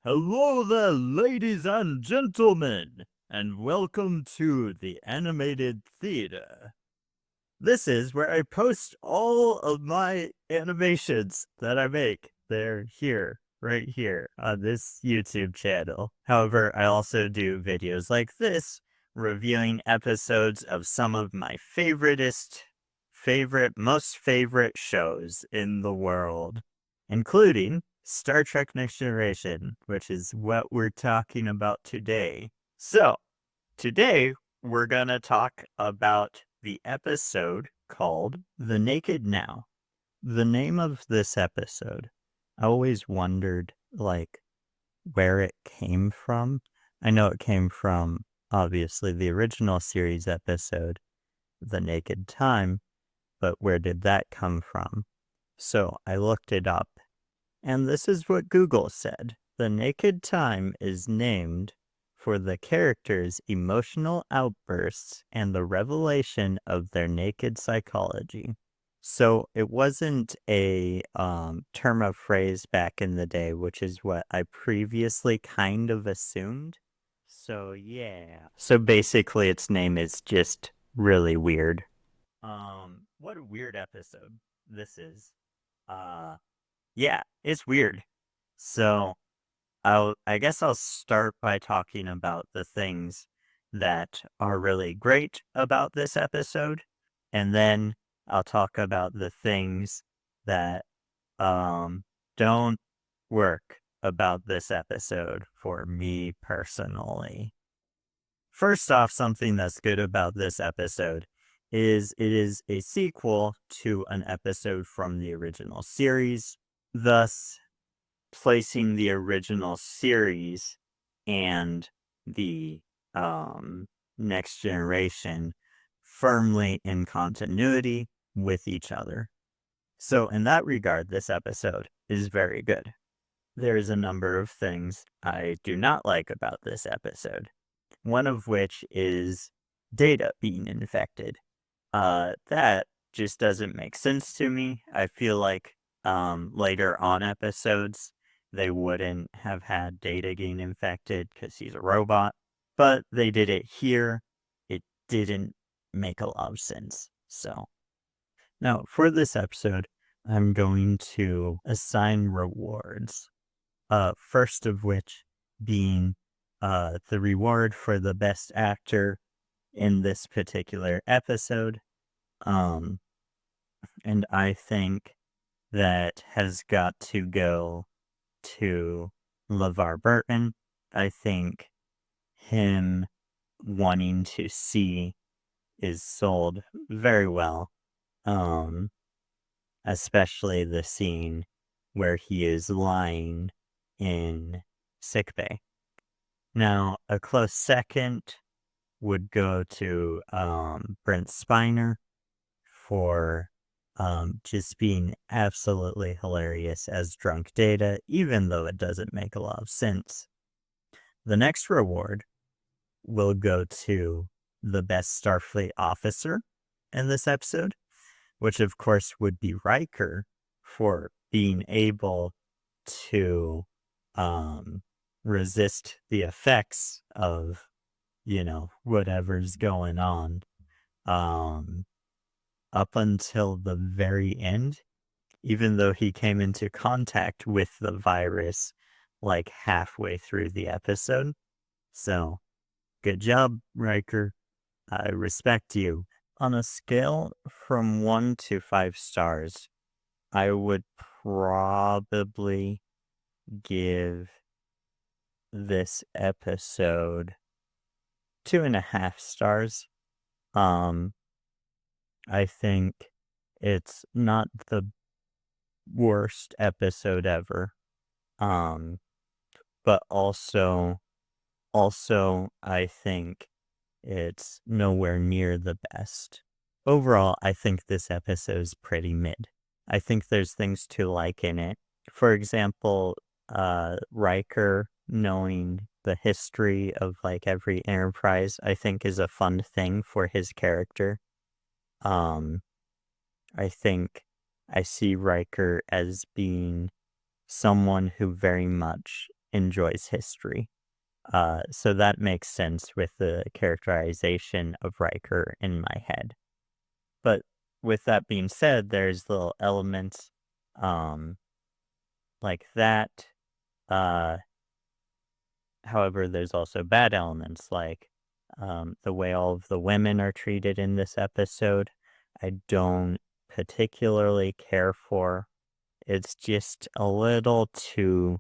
Hello there, ladies and gentlemen, and welcome to the Animated Theater. This is where I post all of my animations that I make. They're here, right here, on this YouTube channel. However, I also do videos like this, reviewing episodes of some of my most favorite shows in the world, including Star Trek Next Generation, which is what we're talking about today. So, today we're gonna talk about the episode called The Naked Now. The name of this episode, I always wondered, like, where it came from. I know it came from, obviously, the original series episode, The Naked Time, but where did that come from? So I looked it up, and this is what Google said. The Naked Time is named for the characters' emotional outbursts and the revelation of their naked psychology. So it wasn't a term of phrase back in the day, which is what I previously kind of assumed. So yeah. So basically its name is just really weird. What a weird episode this is. Uh yeah, it's weird. So I guess I'll start by talking about the things that are really great about this episode, and then I'll talk about the things that um don't work about this episode for me personally. First off, something that's good about this episode is it is a sequel to an episode from the original series, thus placing the original series and the next generation firmly in continuity with each other. So, in that regard, this episode is very good. There's a number of things I do not like about this episode, one of which is Data being infected. That just doesn't make sense to me. I feel like later on episodes they wouldn't have had Data getting infected because he's a robot, but they did it here. It didn't make a lot of sense. So now for this episode, I'm going to assign rewards. First of which being the reward for the best actor in this particular episode. Um, and I think that has got to go to LeVar Burton. I think him wanting to see is sold very well. Um, Especially the scene where he is lying in sickbay. Now, a close second would go to Brent Spiner for just being absolutely hilarious as drunk Data, even though it doesn't make a lot of sense. The next reward will go to the best Starfleet officer in this episode, which of course would be Riker for being able to resist the effects of, whatever's going on. Um, Up until the very end, even though he came into contact with the virus like halfway through the episode. So, good job, Riker. I respect you. On a scale from 1 to 5 stars, I would probably give this episode 2.5 stars. Um, I think it's not the worst episode ever. Um, but also I think it's nowhere near the best. Overall, I think this episode is pretty mid. I think there's things to like in it. For example, Riker knowing the history of like every Enterprise, I think is a fun thing for his character. Um, I think I see Riker as being someone who very much enjoys history. So that makes sense with the characterization of Riker in my head. But with that being said, there's little elements um, like that. Uh, However, there's also bad elements like the way all of the women are treated in this episode. I don't particularly care for. It's just a little too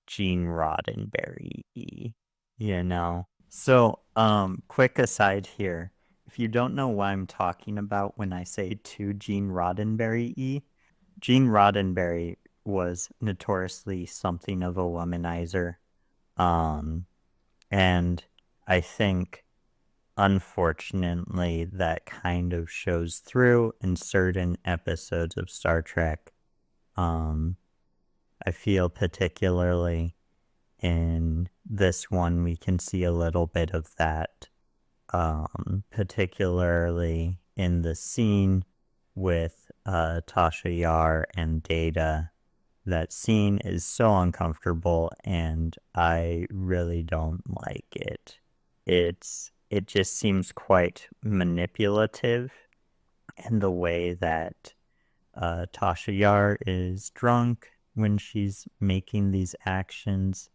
Gene Roddenberry-y, you know? So, quick aside here. If you don't know what I'm talking about when I say too Gene Roddenberry-y, Gene Roddenberry was notoriously something of a womanizer. Um, and I think, unfortunately, that kind of shows through in certain episodes of Star Trek. I feel particularly in this one, we can see a little bit of that, particularly in the scene with Tasha Yar and Data. That scene is so uncomfortable, and I really don't like it. It just seems quite manipulative in the way that Tasha Yar is drunk when she's making these actions,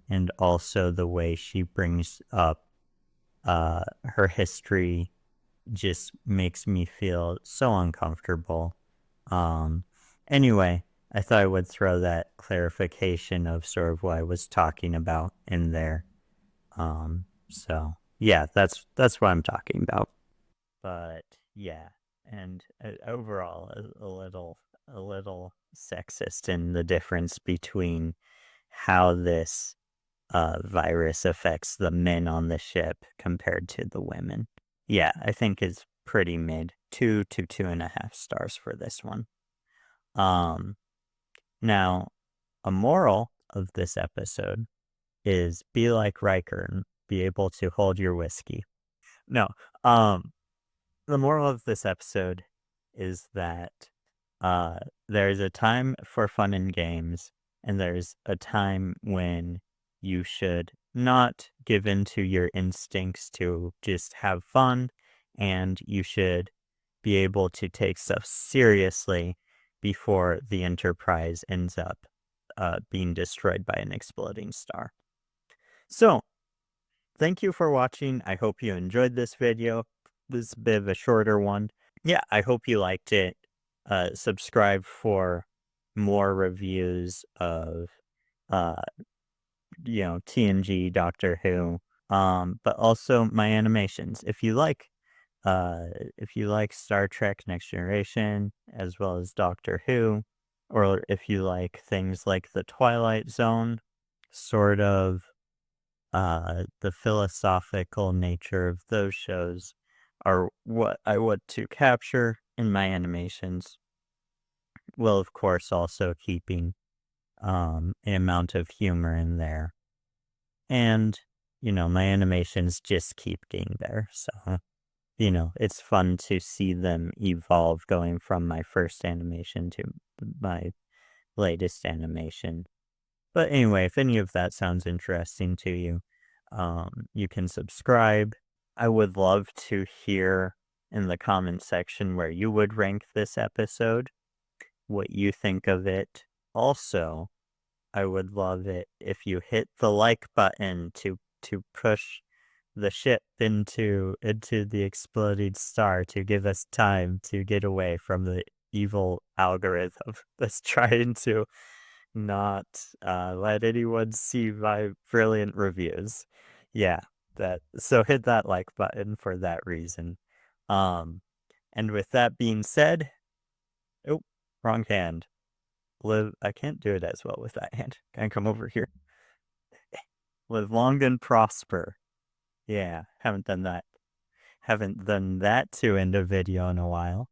and also the way she brings up her history just makes me feel so uncomfortable. Anyway, I thought I would throw that clarification of sort of what I was talking about in there. So yeah, that's what I'm talking about. But yeah, and overall, a little sexist in the difference between how this virus affects the men on the ship compared to the women. Yeah, I think is pretty mid. 2 to 2.5 stars for this one. Now, a moral of this episode is be like Riker and be able to hold your whiskey. No, the moral of this episode is that there's a time for fun and games, and there's a time when you should not give in to your instincts to just have fun, and you should be able to take stuff seriously before the Enterprise ends up being destroyed by an exploding star. So, thank you for watching. I hope you enjoyed this video. This is a bit of a shorter one. Yeah, I hope you liked it. Subscribe for more reviews of, uh, TNG, Doctor Who, but also my animations. If you like Star Trek Next Generation, as well as Doctor Who, or if you like things like The Twilight Zone, sort of the philosophical nature of those shows are what I want to capture in my animations, while of course also keeping an amount of humor in there. And, my animations just keep getting better, so, it's fun to see them evolve going from my first animation to my latest animation. But anyway, if any of that sounds interesting to you, you can subscribe. I would love to hear in the comment section where you would rank this episode, what you think of it. Also, I would love it if you hit the like button to push the ship into the exploding star to give us time to get away from the evil algorithm that's trying to not let anyone see my brilliant reviews. Yeah, so hit that like button for that reason. And with that being said, oh, wrong hand. Live, I can't do it as well with that hand. Can I come over here? Live long and prosper. Yeah, haven't done that to end a video in a while.